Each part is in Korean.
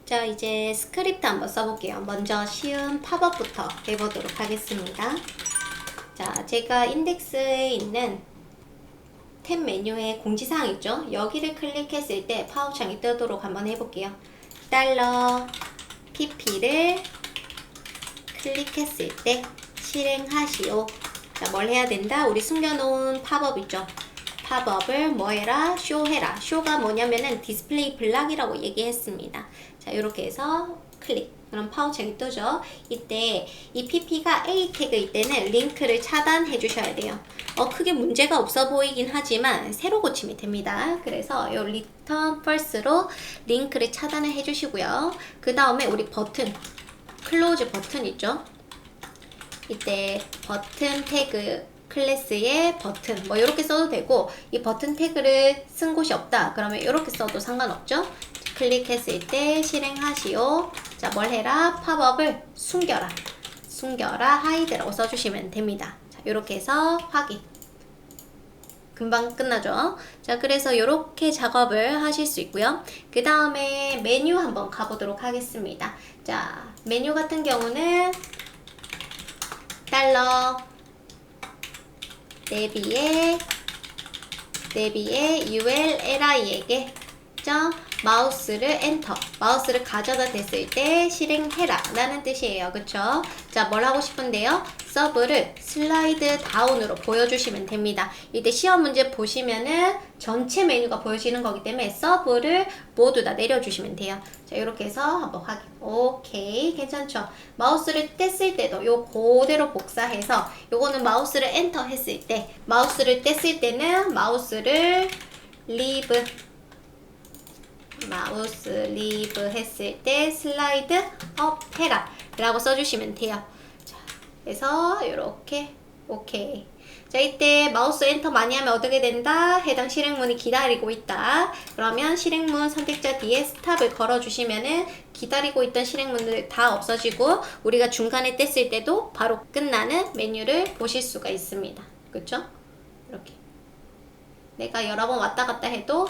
자, 이제 스크립트 한번 써볼게요. 먼저 쉬운 팝업부터 해보도록 하겠습니다. 자, 제가 인덱스에 있는 탭 메뉴에 공지사항 있죠? 여기를 클릭했을 때 팝업창이 뜨도록 한번 해볼게요. 달러 pp를 클릭했을 때 실행하시오. 자, 뭘 해야 된다? 우리 숨겨놓은 팝업 있죠? 팝업을 뭐 해라? 쇼 해라. 쇼가 뭐냐면은 디스플레이 블락이라고 얘기했습니다. 자, 이렇게 해서 클릭. 그럼 팝업창이 뜨죠? 이때 이 pp가 A 태그일 때는 링크를 차단해 주셔야 돼요. 크게 문제가 없어 보이긴 하지만 새로 고치면 됩니다. 그래서 요 return first로 링크를 차단을 해 주시고요. 그 다음에 우리 버튼, 클로즈 버튼 있죠? 이때 버튼 태그 클래스의 버튼 뭐 이렇게 써도 되고, 이 버튼 태그를 쓴 곳이 없다 그러면 이렇게 써도 상관없죠. 클릭했을 때 실행하시오. 자, 뭘 해라? 팝업을 숨겨라. 숨겨라 하이드라고 써주시면 됩니다. 자, 이렇게 해서 확인. 금방 끝나죠. 자, 그래서 이렇게 작업을 하실 수 있고요. 그 다음에 메뉴 한번 가보도록 하겠습니다. 자, 메뉴 같은 경우는 달러 내비에 ULLI에게 마우스를 엔터, 마우스를 가져다 댔을 때 실행해라 라는 뜻이에요. 그쵸? 자, 뭘 하고 싶은데요? 서브를 슬라이드 다운으로 보여주시면 됩니다. 이때 시험 문제 보시면은 전체 메뉴가 보여지는 거기 때문에 서브를 모두 다 내려주시면 돼요. 자, 이렇게 해서 한번 확인. 오케이, 괜찮죠? 마우스를 뗐을 때도 요 그대로 복사해서, 요거는 마우스를 엔터 했을 때, 마우스를 뗐을 때는 마우스 리브 했을 때 슬라이드 업 해라 라고 써주시면 돼요. 자, 그래서 이렇게 오케이. 자, 이때 마우스 엔터 많이 하면 어떻게 된다? 해당 실행문이 기다리고 있다. 그러면 실행문 선택자 뒤에 스탑을 걸어주시면은 기다리고 있던 실행문들 다 없어지고, 우리가 중간에 뗐을 때도 바로 끝나는 메뉴를 보실 수가 있습니다. 그쵸? 이렇게 내가 여러 번 왔다 갔다 해도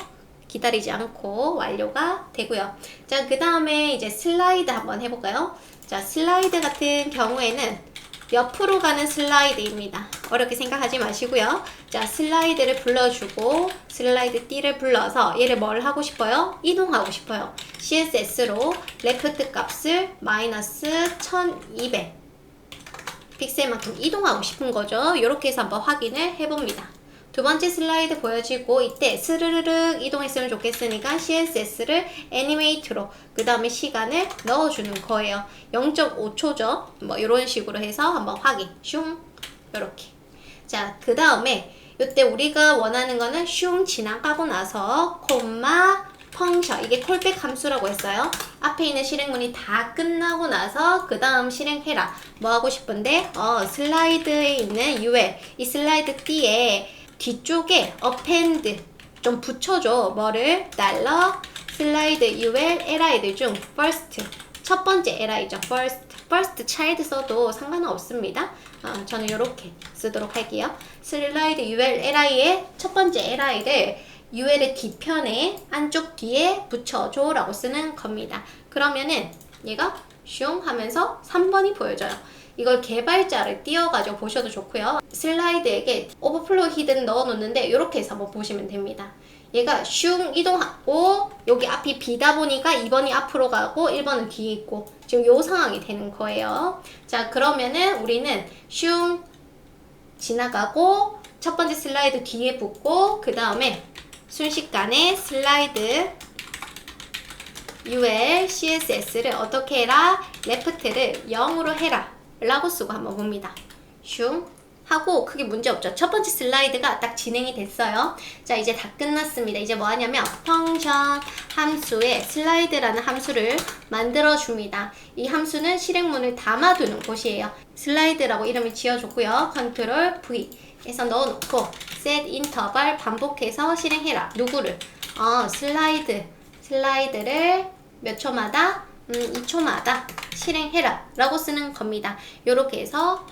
기다리지 않고 완료가 되고요. 자, 그 다음에 이제 슬라이드 한번 해볼까요? 자, 슬라이드 같은 경우에는 옆으로 가는 슬라이드입니다. 어렵게 생각하지 마시고요. 자, 슬라이드를 불러주고 슬라이드 D를 불러서 얘를 뭘 하고 싶어요? 이동하고 싶어요. CSS로 레프트 값을 마이너스 1200 픽셀만큼 이동하고 싶은 거죠. 이렇게 해서 한번 확인을 해봅니다. 두 번째 슬라이드 보여지고, 이때 스르르륵 이동했으면 좋겠으니까 CSS를 애니메이트로 그 다음에 시간을 넣어주는 거예요. 0.5초죠. 뭐 이런 식으로 해서 한번 확인. 슝 이렇게. 자, 그 다음에 이때 우리가 원하는 거는 슝 지나가고 나서 콤마 펑션, 이게 콜백 함수라고 했어요. 앞에 있는 실행문이 다 끝나고 나서 그 다음 실행해라. 뭐 하고 싶은데 슬라이드에 있는 UL, 이 슬라이드 D에 뒤쪽에 append 좀 붙여줘. 뭐를? 달러 슬라이드 ULLI들 중 first, 첫 번째 LI죠. first child 써도 상관은 없습니다. 저는 이렇게 쓰도록 할게요. 슬라이드 ULLI의 첫 번째 LI를 UL의 뒤편에 안쪽 뒤에 붙여줘 라고 쓰는 겁니다. 그러면은 얘가 슝 하면서 3번이 보여져요. 이걸 개발자를 띄워가지고 보셔도 좋고요. 슬라이드에게 오버플로우 히든 넣어놓는데 이렇게 해서 한번 보시면 됩니다. 얘가 슝 이동하고 여기 앞이 B다 보니까 2번이 앞으로 가고 1번은 뒤에 있고 지금 요 상황이 되는 거예요. 자, 그러면은 우리는 슝 지나가고 첫 번째 슬라이드 뒤에 붙고 그 다음에 순식간에 슬라이드 UL CSS를 어떻게 해라? 레프트를 0으로 해라 라고 쓰고 한번 봅니다. 슝 하고 크게 문제 없죠. 첫 번째 슬라이드가 딱 진행이 됐어요. 자, 이제 다 끝났습니다. 이제 뭐 하냐면 펑션 함수에 슬라이드라는 함수를 만들어 줍니다. 이 함수는 실행문을 담아두는 곳이에요. 슬라이드라고 이름을 지어줬고요. 컨트롤 V 해서 넣어놓고 set 인터벌 반복해서 실행해라. 누구를? 슬라이드를 몇 초마다? 2초마다 실행해라 라고 쓰는 겁니다. 요렇게 해서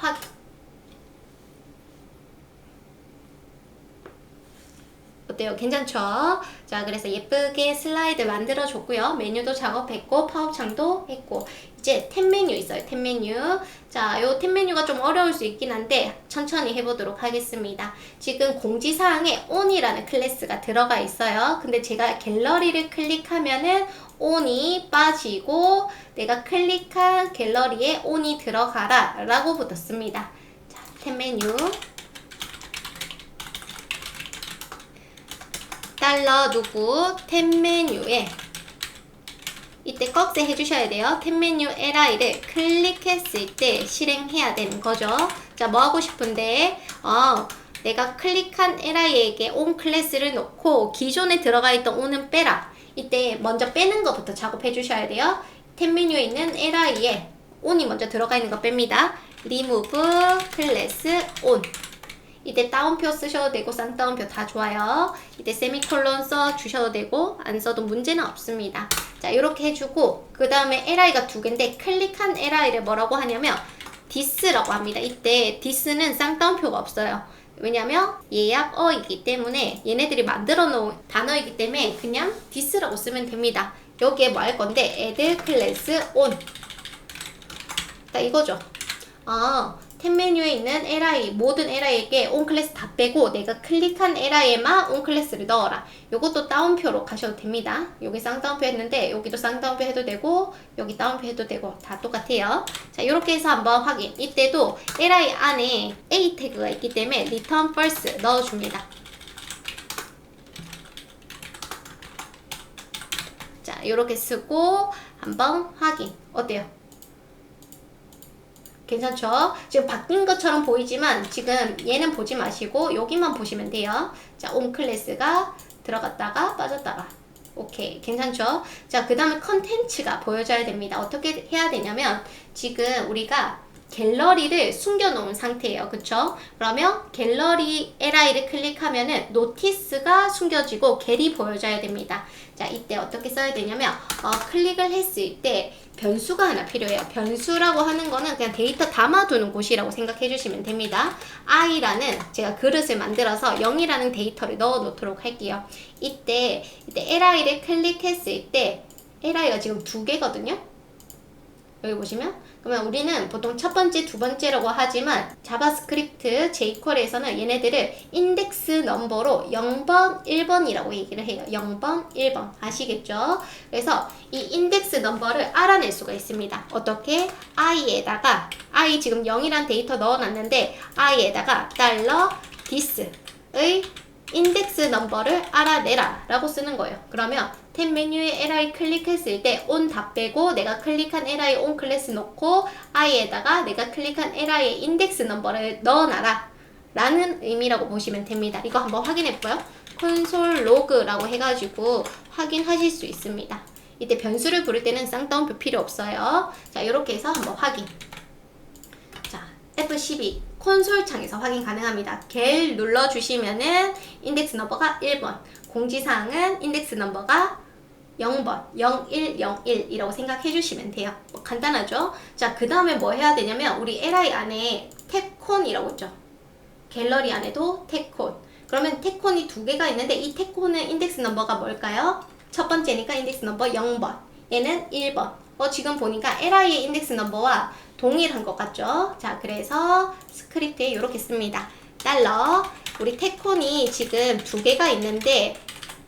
어때요? 괜찮죠? 자, 그래서 예쁘게 슬라이드 만들어줬고요. 메뉴도 작업했고, 파업창도 했고, 이제 탭 메뉴 있어요. 탭 메뉴. 자, 요 탭 메뉴가 좀 어려울 수 있긴 한데 천천히 해보도록 하겠습니다. 지금 공지사항에 on이라는 클래스가 들어가 있어요. 근데 제가 갤러리를 클릭하면은 on이 빠지고 내가 클릭한 갤러리에 on이 들어가라 라고 붙었습니다. 자, 탭 메뉴. 달러 누구 탭 메뉴에 이때 꺽쇠 해주셔야 돼요. 탭 메뉴 LI를 클릭했을 때 실행해야 되는 거죠. 자, 뭐 하고 싶은데 내가 클릭한 LI에게 on 클래스를 놓고 기존에 들어가 있던 on은 빼라. 이때 먼저 빼는 것부터 작업해 주셔야 돼요. 탭 메뉴에 있는 LI에 on이 먼저 들어가 있는 거 뺍니다. remove 클래스 on. 이때 따옴표 쓰셔도 되고 쌍따옴표 다 좋아요. 이때 세미콜론 써 주셔도 되고 안 써도 문제는 없습니다. 자, 이렇게 해주고 그 다음에 LI가 두 개인데 클릭한 LI를 뭐라고 하냐면 this라고 합니다. 이때 this는 쌍따옴표가 없어요. 왜냐면 예약어이기 때문에 얘네들이 만들어 놓은 단어이기 때문에 그냥 this라고 쓰면 됩니다. 여기에 뭐 할 건데 add class on. 자, 이거죠. 탭 메뉴에 있는 LI, 모든 LI에게 on 클래스 다 빼고 내가 클릭한 LI에만 on 클래스를 넣어라. 요것도 따옴표로 가셔도 됩니다. 여기 쌍따옴표 했는데 여기도 쌍따옴표 해도 되고 여기 따옴표 해도 되고 다 똑같아요. 자, 이렇게 해서 한번 확인. 이때도 LI 안에 A 태그가 있기 때문에 return false 넣어줍니다. 자, 이렇게 쓰고 한번 확인. 어때요? 괜찮죠? 지금 바뀐 것처럼 보이지만 지금 얘는 보지 마시고 여기만 보시면 돼요. 자, on 클래스가 들어갔다가 빠졌다가 오케이, 괜찮죠? 자, 그 다음에 컨텐츠가 보여져야 됩니다. 어떻게 해야 되냐면 지금 우리가 갤러리를 숨겨놓은 상태예요. 그쵸? 그러면 갤러리 LI를 클릭하면은 노티스가 숨겨지고 갤이 보여져야 됩니다. 자, 이때 어떻게 써야 되냐면 클릭을 했을 때 변수가 하나 필요해요. 변수라고 하는 거는 그냥 데이터 담아두는 곳이라고 생각해 주시면 됩니다. i라는 제가 그릇을 만들어서 0이라는 데이터를 넣어 놓도록 할게요. 이때 LI를 클릭했을 때 LI가 지금 두 개거든요. 여기 보시면 그러면 우리는 보통 첫 번째, 두 번째라고 하지만 자바스크립트 jQuery에서는 얘네들을 인덱스 넘버로 0번, 1번이라고 얘기를 해요. 0번, 1번 아시겠죠? 그래서 이 인덱스 넘버를 알아낼 수가 있습니다. 어떻게? i에다가 i 지금 0이란 데이터 넣어놨는데 i에다가 $this의 인덱스 넘버를 알아내라 라고 쓰는 거예요. 그러면 탭 메뉴에 LI 클릭했을 때 on 다 빼고 내가 클릭한 LI on 클래스 놓고 i에다가 내가 클릭한 LI의 인덱스 넘버를 넣어놔라 라는 의미라고 보시면 됩니다. 이거 한번 확인해볼까요? 콘솔 로그라고 해가지고 확인하실 수 있습니다. 이때 변수를 부를 때는 쌍따옴표 필요 없어요. 자, 이렇게 해서 한번 확인. 자, F12 콘솔 창에서 확인 가능합니다. 갤 눌러주시면은 인덱스 넘버가 1번, 공지사항은 인덱스 넘버가 0번, 0101이라고 생각해 주시면 돼요. 뭐 간단하죠? 자, 그 다음에 뭐 해야 되냐면 우리 LI 안에 탭콘이라고 있죠. 갤러리 안에도 탭콘. 그러면 탭콘이 두 개가 있는데 이 탭콘은 인덱스 넘버가 뭘까요? 첫 번째니까 인덱스 넘버 0번, 얘는 1번. 지금 보니까 LI의 인덱스 넘버와 동일한 것 같죠? 자, 그래서 스크립트에 이렇게 씁니다. 달러 우리 탭콘이 지금 두 개가 있는데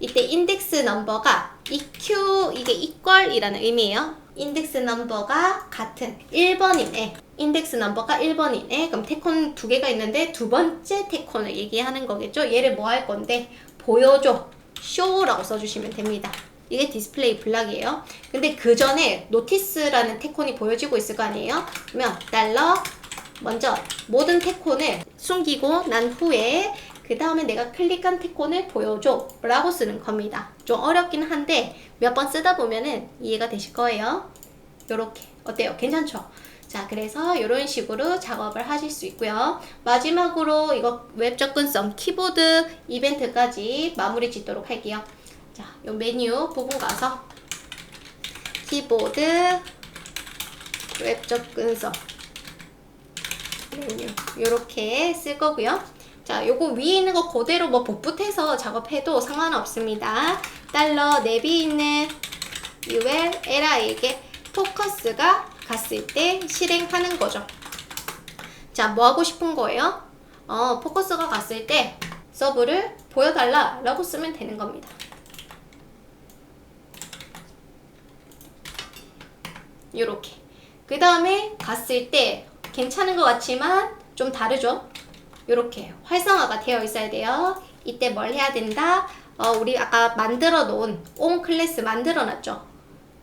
이때 인덱스 넘버가 EQ 이게 equal이라는 의미예요. 인덱스 넘버가 같은 1번이네. 인덱스 넘버가 1번이네. 그럼 탭콘 두 개가 있는데 두 번째 탭콘을 얘기하는 거겠죠? 얘를 뭐 할 건데 보여줘. show라고 써주시면 됩니다. 이게 디스플레이 블락이에요. 근데 그 전에 노티스라는 탭콘이 보여지고 있을 거 아니에요? 그러면 달러 먼저 모든 탭콘을 숨기고 난 후에 그 다음에 내가 클릭한 탭콘을 보여줘 라고 쓰는 겁니다. 좀 어렵긴 한데 몇 번 쓰다 보면은 이해가 되실 거예요. 요렇게 어때요? 괜찮죠? 자, 그래서 이런 식으로 작업을 하실 수 있고요. 마지막으로 이거 웹 접근성 키보드 이벤트까지 마무리 짓도록 할게요. 자, 요 메뉴 부분 가서 키보드 웹 접근성 메뉴 요렇게 쓸 거고요. 자, 요거 위에 있는 거 그대로 뭐 복붙해서 작업해도 상관없습니다. 달러 내비 있는 ULLI에게 포커스가 갔을 때 실행하는 거죠. 자, 뭐 하고 싶은 거예요? 포커스가 갔을 때 서브를 보여달라 라고 쓰면 되는 겁니다. 요렇게. 그 다음에 갔을 때 괜찮은 것 같지만 좀 다르죠? 요렇게 활성화가 되어 있어야 돼요. 이때 뭘 해야 된다? 우리 아까 만들어 놓은 on 클래스 만들어 놨죠?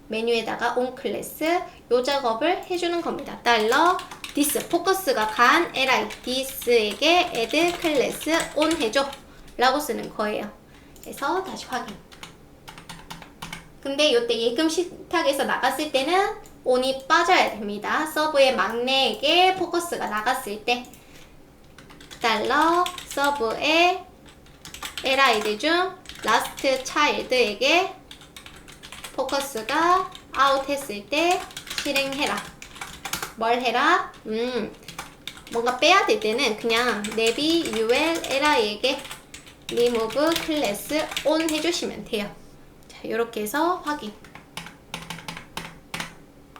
메뉴에다가 on 클래스 요 작업을 해주는 겁니다. 달러 this 포커스가 간 li this에게 add 클래스 on 해줘 라고 쓰는 거예요. 그래서 다시 확인. 근데 요때 예금 식탁에서 나갔을 때는 on이 빠져야 됩니다. 서브의 막내에게 포커스가 나갔을 때 달러 서브의 li들 중 last child에게 포커스가 out 했을 때 실행해라. 뭘 해라? 뭔가 빼야 될 때는 그냥 내비 ULLI에게 remove 클래스 on 해주시면 돼요. 자, 이렇게 해서 확인.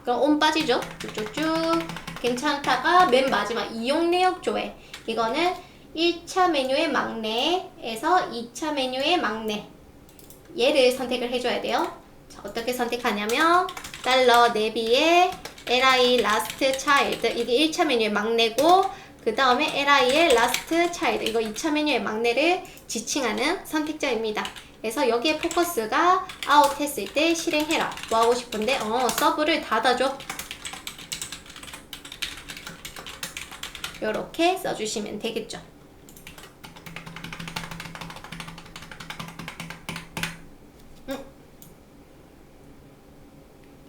그럼 on 빠지죠? 쭉쭉쭉. 괜찮다가 맨 마지막 이용 내역 조회. 이거는 1차 메뉴의 막내에서 2차 메뉴의 막내. 얘를 선택을 해줘야 돼요. 자, 어떻게 선택하냐면 달러 내비의 li last child 이게 1차 메뉴의 막내고 그 다음에 li의 last child 이거 2차 메뉴의 막내를 지칭하는 선택자입니다. 그래서 여기에 포커스가 out 했을 때 실행해라. 뭐 하고 싶은데 서브를 닫아줘. 요렇게 써주시면 되겠죠.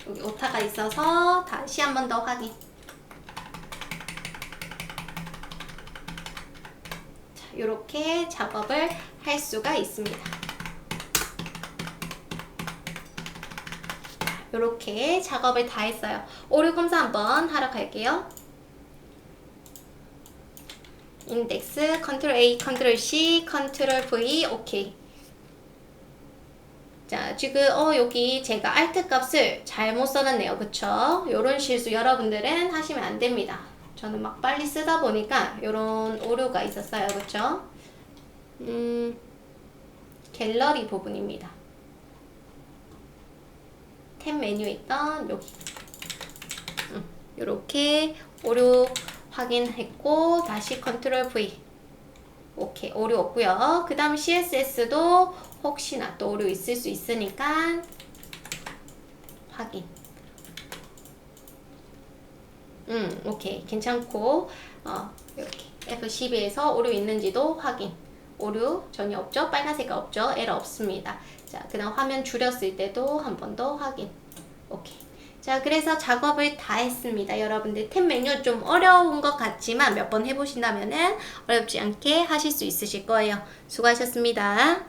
여기 오타가 있어서 다시 한 번 더 확인. 자, 요렇게 작업을 할 수가 있습니다. 요렇게 작업을 다 했어요. 오류 검사 한번 하러 갈게요. 인덱스 컨트롤 A, 컨트롤 C, 컨트롤 V, 오케이. 자, 지금 여기 제가 alt 값을 잘못 써놨네요. 그쵸? 요런 실수 여러분들은 하시면 안 됩니다. 저는 막 빨리 쓰다 보니까 요런 오류가 있었어요. 그쵸? 갤러리 부분입니다. 탭 메뉴에 있던 여기 요렇게 오류 확인했고 다시 컨트롤 V. 오케이, 오류 없고요. 그 다음 CSS도 혹시나 또 오류 있을 수 있으니까 확인. 오케이, 괜찮고 이렇게 F12에서 오류 있는지도 확인. 오류 전혀 없죠? 빨간색이 없죠? 에러 없습니다. 자, 그 다음 화면 줄였을 때도 한 번 더 확인. 오케이. 자, 그래서 작업을 다 했습니다. 여러분들 탭 메뉴 좀 어려운 것 같지만 몇 번 해보신다면은 어렵지 않게 하실 수 있으실 거예요. 수고하셨습니다.